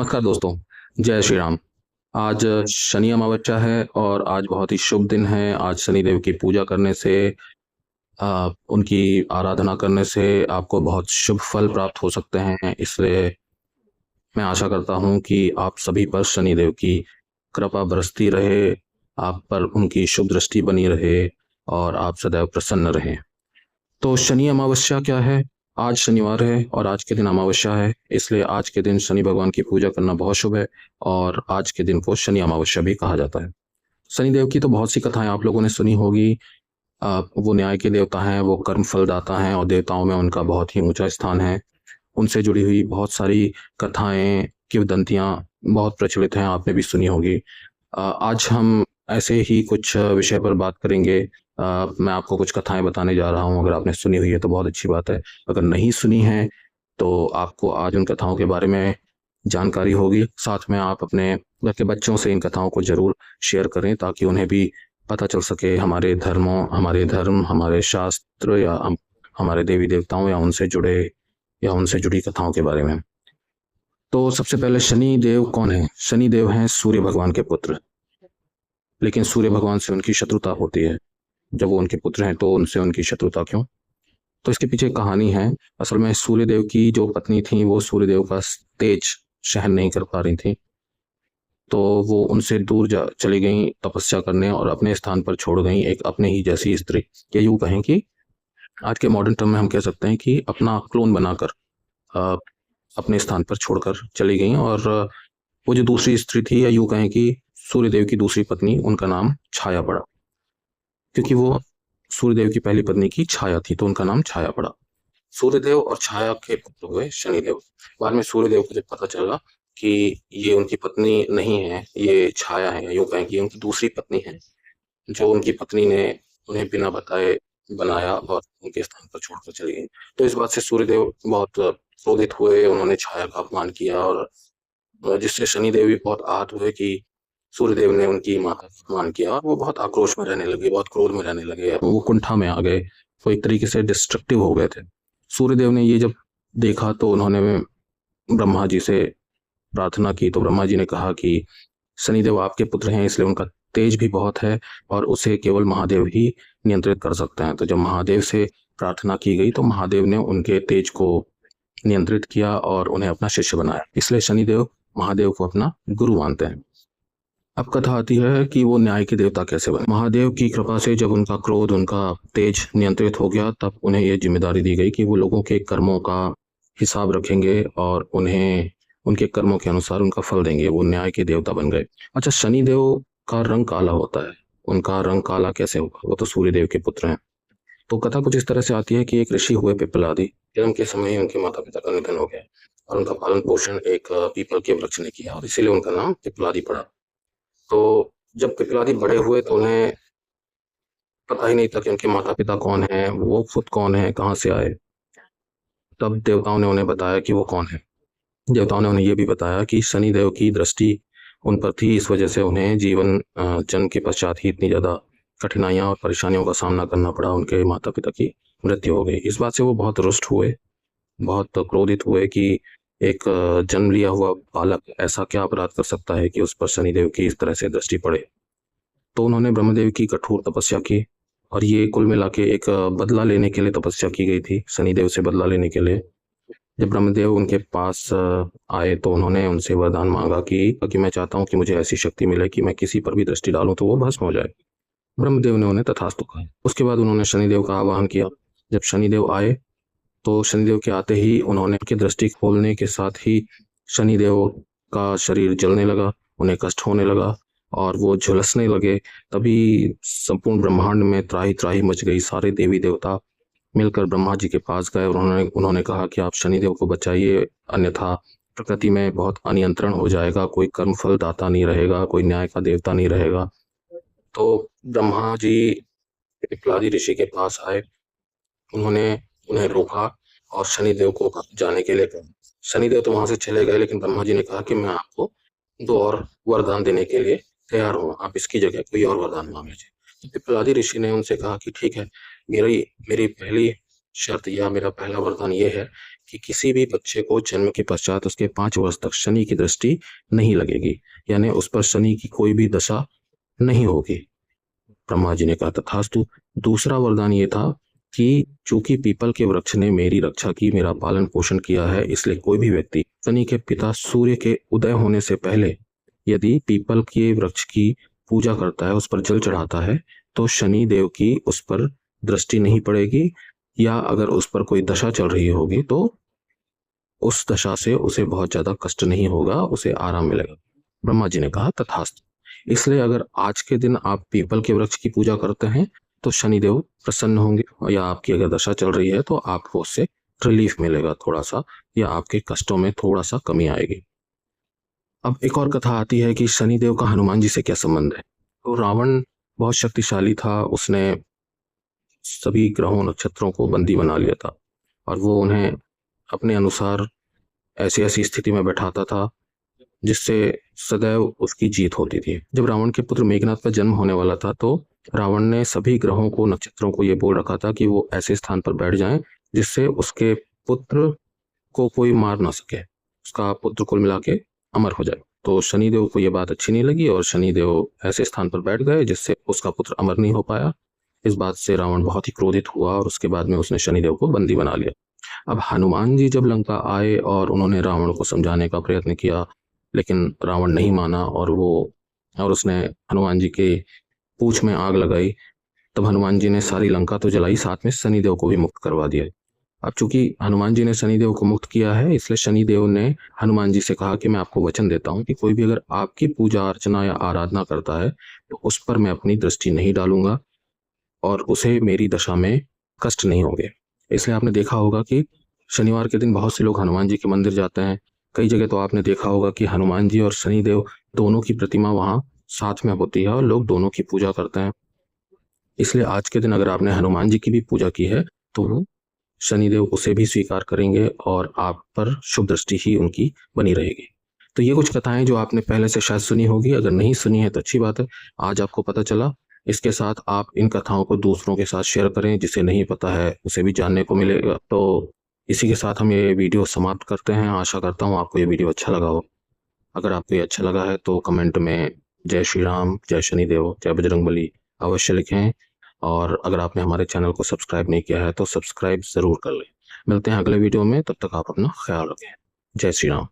नमस्कार दोस्तों, जय श्री राम। आज शनि अमावस्या है और आज बहुत ही शुभ दिन है। आज शनिदेव की पूजा करने से उनकी आराधना करने से आपको बहुत शुभ फल प्राप्त हो सकते हैं। इसलिए मैं आशा करता हूँ कि आप सभी पर शनिदेव की कृपा बरसती रहे, आप पर उनकी शुभ दृष्टि बनी रहे और आप सदैव प्रसन्न रहें। तो शनि अमावस्या क्या है? आज शनिवार है और आज के दिन अमावस्या है, इसलिए आज के दिन शनि भगवान की पूजा करना बहुत शुभ है और आज के दिन को शनि अमावस्या भी कहा जाता है। शनिदेव की तो बहुत सी कथाएं आप लोगों ने सुनी होगी। वो न्याय के देवता हैं, वो कर्म फलदाता हैं और देवताओं में उनका बहुत ही ऊंचा स्थान है। उनसे जुड़ी हुई बहुत सारी कथाएं, किंवदंतियां बहुत प्रचलित हैं, आपने भी सुनी होगी। आज हम ऐसे ही कुछ विषय पर बात करेंगे। मैं आपको कुछ कथाएं बताने जा रहा हूं। अगर आपने सुनी हुई है तो बहुत अच्छी बात है, अगर नहीं सुनी है तो आपको आज उन कथाओं के बारे में जानकारी होगी। साथ में आप अपने घर के बच्चों से इन कथाओं को जरूर शेयर करें ताकि उन्हें भी पता चल सके हमारे धर्म, हमारे शास्त्र या हमारे देवी देवताओं या उनसे जुड़ी कथाओं के बारे में। तो सबसे पहले शनि देव कौन है? शनि देव हैं सूर्य भगवान के पुत्र, लेकिन सूर्य भगवान से उनकी शत्रुता होती है। जब वो उनके पुत्र हैं तो उनसे उनकी शत्रुता क्यों? तो इसके पीछे एक कहानी है। असल में सूर्यदेव की जो पत्नी थी वो सूर्यदेव का तेज सहन नहीं कर पा रही थी, तो वो उनसे दूर चली गई तपस्या करने और अपने स्थान पर छोड़ गई एक अपने ही जैसी स्त्री। या यूं कहें कि आज के मॉडर्न टर्म में हम कह सकते हैं कि अपना क्लोन बनाकर अ, अपने स्थान पर छोड़कर चली गई। और वो जो दूसरी स्त्री थी, या यूं कहें कि सूर्यदेव की दूसरी पत्नी, उनका नाम छाया पड़ा, क्योंकि वो सूर्यदेव की पहली पत्नी की छाया थी तो उनका नाम छाया पड़ा। सूर्यदेव और छाया के पुत्र हुए शनिदेव। बाद में सूर्यदेव को जब पता चला कि ये उनकी पत्नी नहीं है, ये छाया है, यूं कहें कि उनकी दूसरी पत्नी है, जो उनकी पत्नी ने उन्हें बिना बताए बनाया और उनके स्थान पर छोड़कर चली गई। तो इस बात से सूर्यदेव बहुत क्रोधित हुए, उन्होंने छाया का अपमान किया और जिससे शनिदेव भी बहुत आहत हुए कि सूर्यदेव ने उनकी माता का अपमान किया। और वो बहुत आक्रोश में रहने लगे, बहुत क्रोध में रहने लगे, वो कुंठा में आ गए, वो एक तरीके से डिस्ट्रक्टिव हो गए थे। सूर्यदेव ने ये जब देखा तो उन्होंने ब्रह्मा जी से प्रार्थना की। तो ब्रह्मा जी ने कहा कि शनिदेव आपके पुत्र हैं, इसलिए उनका तेज भी बहुत है और उसे केवल महादेव ही नियंत्रित कर सकते हैं। तो जब महादेव से प्रार्थना की गई तो महादेव ने उनके तेज को नियंत्रित किया और उन्हें अपना शिष्य बनाया। इसलिए शनिदेव महादेव को अपना गुरु मानते हैं। अब कथा आती है कि वो न्याय के देवता कैसे बने। महादेव की कृपा से जब उनका क्रोध, उनका तेज नियंत्रित हो गया, तब उन्हें ये जिम्मेदारी दी गई कि वो लोगों के कर्मों का हिसाब रखेंगे और उन्हें उनके कर्मों के अनुसार उनका फल देंगे। वो न्याय के देवता बन गए। अच्छा, शनिदेव का रंग काला होता है। उनका रंग काला कैसे होगा? वो तो सूर्यदेव के पुत्र हैं। तो कथा कुछ इस तरह से आती है कि एक ऋषि हुए पिप्पलादि। जन्म के समय ही उनके माता पिता का निधन हो गया और उनका पालन पोषण एक पीपल के वृक्ष ने किया और इसीलिए उनका नाम पिप्पलादि पड़ा। तो जब पिप्पलादि बड़े हुए तो उन्हें पता ही नहीं था कि उनके माता पिता कौन हैं, वो खुद कौन है, कहाँ से आए। तब देवताओं ने उन्हें बताया कि वो कौन है। देवताओं ने उन्हें ये भी बताया कि शनिदेव की दृष्टि उन पर थी, इस वजह से उन्हें जन्म के पश्चात ही इतनी ज़्यादा कठिनाइयां और परेशानियों का सामना करना पड़ा। उनके माता पिता की मृत्यु हो गई। इस बात से वो बहुत रुष्ट हुए, बहुत क्रोधित हुए कि एक जन्म लिया हुआ बालक ऐसा क्या अपराध कर सकता है कि उस पर शनिदेव की इस तरह से दृष्टि पड़े। तो उन्होंने ब्रह्मदेव की कठोर तपस्या की और ये कुल मिला के एक बदला लेने के लिए तपस्या की गई थी, शनिदेव से बदला लेने के लिए। जब ब्रह्मदेव उनके पास आए तो उन्होंने उनसे वरदान मांगा कि मैं चाहता हूँ कि मुझे ऐसी शक्ति मिले कि मैं किसी पर भी दृष्टि डालूं तो वो भस्म हो जाए। ब्रह्मदेव ने उन्हें तथास्तु कहा। उसके बाद उन्होंने शनिदेव का आवाहन किया। जब शनिदेव आए तो शनिदेव के आते ही उन्होंने उनकी दृष्टि खोलने के साथ ही शनिदेव का शरीर जलने लगा, उन्हें कष्ट होने लगा और वो झुलसने लगे। तभी संपूर्ण ब्रह्मांड में त्राही त्राही मच गई। सारे देवी देवता मिलकर ब्रह्मा जी के पास गए और उन्होंने कहा कि आप शनिदेव को बचाइए, अन्यथा प्रकृति में बहुत अनियंत्रण हो जाएगा, कोई कर्म फल दाता नहीं रहेगा, कोई न्याय का देवता नहीं रहेगा। तो ब्रह्मा जी पिप्पलादि ऋषि के पास आए, उन्होंने उन्हें रोका और शनिदेव को जाने के लिए कहा। शनिदेव तो वहां से चले गए, लेकिन ब्रह्मा जी ने कहा कि मैं आपको 2 और वरदान देने के लिए तैयार हूँ, आप इसकी जगह कोई और वरदान मांग लीजिए। तो पिप्पलादि ऋषि ने उनसे कहा कि ठीक है, मेरी मेरी पहली शर्त या मेरा पहला वरदान ये है कि किसी भी बच्चे को जन्म के पश्चात उसके 5 वर्ष तक शनि की दृष्टि नहीं लगेगी, यानी उस पर शनि की कोई भी दशा नहीं होगी। ब्रह्मा जी ने कहा तथास्तु। दूसरा वरदान ये था कि चूंकि पीपल के वृक्ष ने मेरी रक्षा की, मेरा पालन पोषण किया है, इसलिए कोई भी व्यक्ति शनि के पिता सूर्य के उदय होने से पहले यदि पीपल के वृक्ष की पूजा करता है, उस पर जल चढ़ाता है, तो शनि देव की उस पर दृष्टि नहीं पड़ेगी, या अगर उस पर कोई दशा चल रही होगी तो उस दशा से उसे बहुत ज्यादा कष्ट नहीं होगा, उसे आराम मिलेगा। ब्रह्मा जी ने कहा तथास्तु। इसलिए अगर आज के दिन आप पीपल के वृक्ष की पूजा करते हैं तो शनिदेव प्रसन्न होंगे, या आपकी अगर दशा चल रही है तो आपको उससे रिलीफ मिलेगा थोड़ा सा, या आपके कष्टों में थोड़ा सा कमी आएगी। अब एक और कथा आती है कि शनिदेव का हनुमान जी से क्या संबंध है। तो रावण बहुत शक्तिशाली था, उसने सभी ग्रहों नक्षत्रों को बंदी बना लिया था और वो उन्हें अपने अनुसार ऐसी ऐसी स्थिति में बैठाता था जिससे सदैव उसकी जीत होती थी। जब रावण के पुत्र मेघनाथ का जन्म होने वाला था तो रावण ने सभी ग्रहों को नक्षत्रों को ये बोल रखा था कि वो ऐसे स्थान पर बैठ जाएं जिससे उसके पुत्र को कोई मार ना सके, उसका पुत्र कुल मिला के अमर हो जाए। तो शनिदेव को ये बात अच्छी नहीं लगी और शनिदेव ऐसे स्थान पर बैठ गए जिससे उसका पुत्र अमर नहीं हो पाया। इस बात से रावण बहुत ही क्रोधित हुआ और उसके बाद में उसने शनिदेव को बंदी बना लिया। अब हनुमान जी जब लंका आए और उन्होंने रावण को समझाने का प्रयत्न किया, लेकिन रावण नहीं माना और उसने हनुमान जी के पूंछ में आग लगाई। तब हनुमान जी ने सारी लंका तो जलाई, साथ में शनिदेव को भी मुक्त करवा दिया। अब चूंकि हनुमान जी ने शनिदेव को मुक्त किया है, इसलिए शनिदेव ने हनुमान जी से कहा कि मैं आपको वचन देता हूं कि कोई भी अगर आपकी पूजा अर्चना या आराधना करता है तो उस पर मैं अपनी दृष्टि नहीं डालूंगा और उसे मेरी दशा में कष्ट नहीं होंगे। इसलिए आपने देखा होगा कि शनिवार के दिन बहुत से लोग हनुमान जी के मंदिर जाते हैं। कई जगह तो आपने देखा होगा कि हनुमान जी और शनिदेव दोनों की प्रतिमा वहां साथ में होती है और लोग दोनों की पूजा करते हैं। इसलिए आज के दिन अगर आपने हनुमान जी की भी पूजा की है तो वो शनिदेव उसे भी स्वीकार करेंगे और आप पर शुभ दृष्टि ही उनकी बनी रहेगी। तो ये कुछ कथाएं जो आपने पहले से शायद सुनी होगी, अगर नहीं सुनी है तो अच्छी बात है, आज आपको पता चला। इसके साथ आप इन कथाओं को दूसरों के साथ शेयर करें, जिसे नहीं पता है उसे भी जानने को मिलेगा। तो इसी के साथ हम ये वीडियो समाप्त करते हैं। आशा करता हूँ आपको ये वीडियो अच्छा लगा हो। अगर आपको ये अच्छा लगा है तो कमेंट में जय श्री राम, जय शनिदेव, जय बजरंगबली अवश्य लिखें। और अगर आपने हमारे चैनल को सब्सक्राइब नहीं किया है तो सब्सक्राइब ज़रूर कर लें। मिलते हैं अगले वीडियो में, तब तक आप अपना ख्याल रखें। जय श्री राम।